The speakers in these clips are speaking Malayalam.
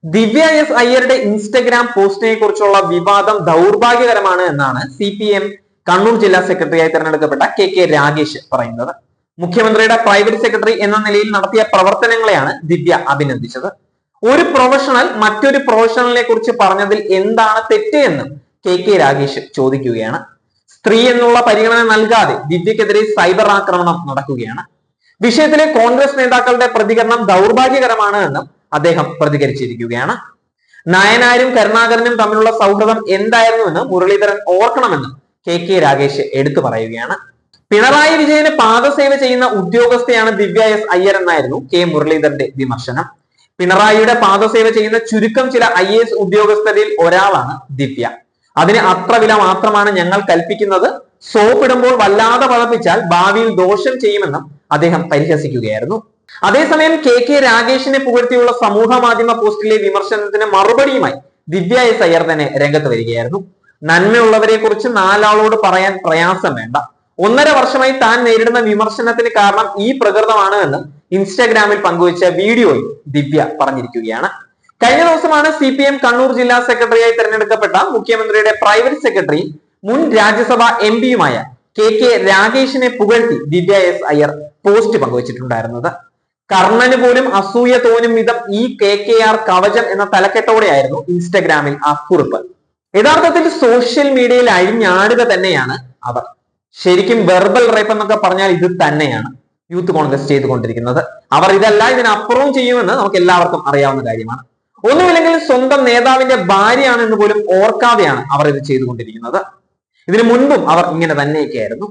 ദിവ്യ എസ് അയ്യരുടെ ഇൻസ്റ്റഗ്രാം പോസ്റ്റിനെ കുറിച്ചുള്ള വിവാദം ദൗർഭാഗ്യകരമാണ് എന്നാണ് CPM കണ്ണൂർ ജില്ലാ സെക്രട്ടറിയായി തെരഞ്ഞെടുക്കപ്പെട്ട കെ രാഗേഷ് പറയുന്നത്. മുഖ്യമന്ത്രിയുടെ പ്രൈവറ്റ് സെക്രട്ടറി എന്ന നിലയിൽ നടത്തിയ പ്രവർത്തനങ്ങളെയാണ് ദിവ്യ അഭിനന്ദിച്ചത്. ഒരു പ്രൊഫഷണൽ മറ്റൊരു പ്രൊഫഷണലിനെ കുറിച്ച് പറഞ്ഞതിൽ എന്താണ് തെറ്റ് എന്നും കെ രാഗേഷ് ചോദിക്കുകയാണ്. സ്ത്രീ എന്നുള്ള പരിഗണന നൽകാതെ ദിവ്യക്കെതിരെ സൈബർ ആക്രമണം നടക്കുകയാണ്. വിഷയത്തിലെ കോൺഗ്രസ് നേതാക്കളുടെ പ്രതികരണം ദൗർഭാഗ്യകരമാണ് എന്നും അദ്ദേഹം പ്രതികരിച്ചിരിക്കുകയാണ്. നയനാരും കരുണാകരനും തമ്മിലുള്ള സൗഹൃദം എന്തായിരുന്നുവെന്ന് മുരളീധരൻ ഓർക്കണമെന്നും കെ രാഗേഷ് എടുത്തു പറയുകയാണ്. പിണറായി വിജയന് പാദസേവ ചെയ്യുന്ന ഉദ്യോഗസ്ഥയാണ് ദിവ്യ എസ് അയ്യർ എന്നായിരുന്നു മുരളീധരന്റെ വിമർശനം. പിണറായിയുടെ പാദസേവ ചെയ്യുന്ന ചുരുക്കം ചില IAS ഉദ്യോഗസ്ഥരിൽ ഒരാളാണ് ദിവ്യ. അതിന് അത്ര വില മാത്രമാണ് ഞങ്ങൾ കൽപ്പിക്കുന്നത്. സോപ്പിടുമ്പോൾ വല്ലാതെ പതപ്പിച്ചാൽ ഭാവിയിൽ ദോഷം ചെയ്യുമെന്നും അദ്ദേഹം പരിഹസിക്കുകയായിരുന്നു. അതേസമയം കെ രാഗേഷിനെ പുകഴ്ത്തിയുള്ള സമൂഹ മാധ്യമ പോസ്റ്റിലെ വിമർശനത്തിന് മറുപടിയുമായി ദിവ്യ എസ് അയ്യർ തന്നെ രംഗത്ത് വരികയായിരുന്നു. നന്മയുള്ളവരെ കുറിച്ച് നാലാളോട് പറയാൻ പ്രയാസം വേണ്ട. 1.5 വർഷമായി താൻ നേരിടുന്ന വിമർശനത്തിന് കാരണം ഈ പ്രകൃതമാണ് എന്ന് ഇൻസ്റ്റാഗ്രാമിൽ പങ്കുവച്ച വീഡിയോയിൽ ദിവ്യ പറഞ്ഞിരിക്കുകയാണ്. കഴിഞ്ഞ ദിവസമാണ് CPM കണ്ണൂർ ജില്ലാ സെക്രട്ടറിയായി തെരഞ്ഞെടുക്കപ്പെട്ട മുഖ്യമന്ത്രിയുടെ പ്രൈവറ്റ് സെക്രട്ടറി മുൻ രാജ്യസഭാ MP-യുമായ കെ രാഗേഷിനെ പുകഴ്ത്തി ദിവ്യ എസ് അയ്യർ പോസ്റ്റ് പങ്കുവച്ചിട്ടുണ്ടായിരുന്നത്. കർണന് പോലും അസൂയ തോന്നും വിധം ഈ KKR കവചം എന്ന തലക്കെട്ടോടെയായിരുന്നു ഇൻസ്റ്റഗ്രാമിൽ ആ കുറിപ്പ്. യഥാർത്ഥത്തിൽ സോഷ്യൽ മീഡിയയിൽ അഴിഞ്ഞാടുക തന്നെയാണ് അവർ. ശരിക്കും വെർബൽ റേപ്പ് എന്നൊക്കെ പറഞ്ഞാൽ ഇത് തന്നെയാണ് യൂത്ത് കോൺഗ്രസ് ചെയ്തുകൊണ്ടിരിക്കുന്നത്. അവർ ഇതല്ല ഇതിനപ്പുറവും ചെയ്യുമെന്ന് നമുക്ക് എല്ലാവർക്കും അറിയാവുന്ന കാര്യമാണ്. ഒന്നുമില്ലെങ്കിൽ സ്വന്തം നേതാവിന്റെ ഭാര്യയാണെന്ന് പോലും ഓർക്കാതെയാണ് അവർ ഇത് ചെയ്തുകൊണ്ടിരിക്കുന്നത്. ഇതിനു മുൻപും അവർ ഇങ്ങനെ തന്നെയൊക്കെയായിരുന്നു.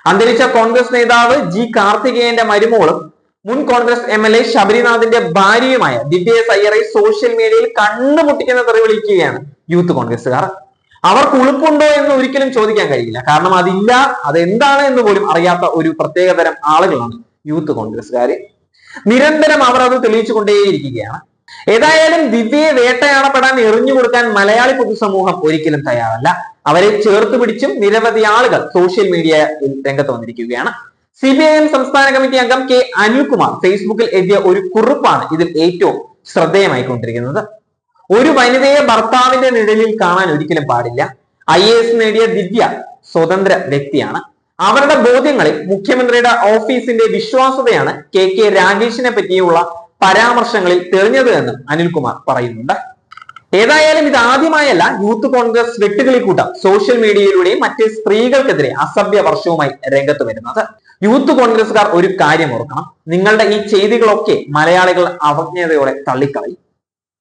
അന്തരിച്ച കോൺഗ്രസ് നേതാവ് G കാർത്തികേയന്റെ മരുമോളും മുൻ കോൺഗ്രസ് MLA ശബരിനാഥിന്റെ ഭാര്യയുമായ ദിവ്യ എസ് അയ്യറെ സോഷ്യൽ മീഡിയയിൽ കണ്ണുമുട്ടിക്കുന്ന തെറി വിളിക്കുകയാണ് യൂത്ത് കോൺഗ്രസുകാർ. അവർക്ക് ഉളുപ്പുണ്ടോ എന്ന് ഒരിക്കലും ചോദിക്കാൻ കഴിയില്ല. കാരണം അതില്ല, അതെന്താണ് എന്ന് പോലും അറിയാത്ത ഒരു പ്രത്യേകതരം ആളുകളാണ് യൂത്ത് കോൺഗ്രസുകാര്. നിരന്തരം അവർ അത് തെളിയിച്ചു കൊണ്ടേയിരിക്കുകയാണ്. ഏതായാലും ദിവ്യയെ വേട്ടയാടപ്പെടാൻ എറിഞ്ഞു കൊടുക്കാൻ മലയാളി പൊതുസമൂഹം ഒരിക്കലും തയ്യാറല്ല. അവരെ ചേർത്ത് പിടിച്ചും നിരവധി ആളുകൾ സോഷ്യൽ മീഡിയ രംഗത്ത് വന്നിരിക്കുകയാണ്. CPIM സംസ്ഥാന കമ്മിറ്റി അംഗം അനിൽകുമാർ ഫേസ്ബുക്കിൽ എഴുതിയ ഒരു കുറിപ്പാണ് ഇതിൽ ഏറ്റവും ശ്രദ്ധേയമായിക്കൊണ്ടിരിക്കുന്നത്. ഒരു വനിതയെ ഭർത്താവിന്റെ നിഴലിൽ കാണാൻ ഒരിക്കലും പാടില്ല. IAS നേടിയ ദിവ്യ സ്വതന്ത്ര വ്യക്തിയാണ്. അവരുടെ ബോധ്യങ്ങളിൽ മുഖ്യമന്ത്രിയുടെ ഓഫീസിന്റെ വിശ്വാസ്യതയാണ് കെ രാഗേഷിനെ പറ്റിയുള്ള പരാമർശങ്ങളിൽ തെളിഞ്ഞത് എന്നും അനിൽകുമാർ പറയുന്നുണ്ട്. ഏതായാലും ഇത് ആദ്യമായല്ല യൂത്ത് കോൺഗ്രസ് വെട്ടുകിളിക്കൂട്ടം സോഷ്യൽ മീഡിയയിലൂടെയും മറ്റ് സ്ത്രീകൾക്കെതിരെ അസഭ്യ വർഷവുമായി രംഗത്ത് വരുന്നത്. യൂത്ത് കോൺഗ്രസുകാർ ഒരു കാര്യം ഓർക്കണം, നിങ്ങളുടെ ഈ ചെയ്തികളൊക്കെ മലയാളികൾ അവജ്ഞതയോടെ തള്ളിക്കളയും.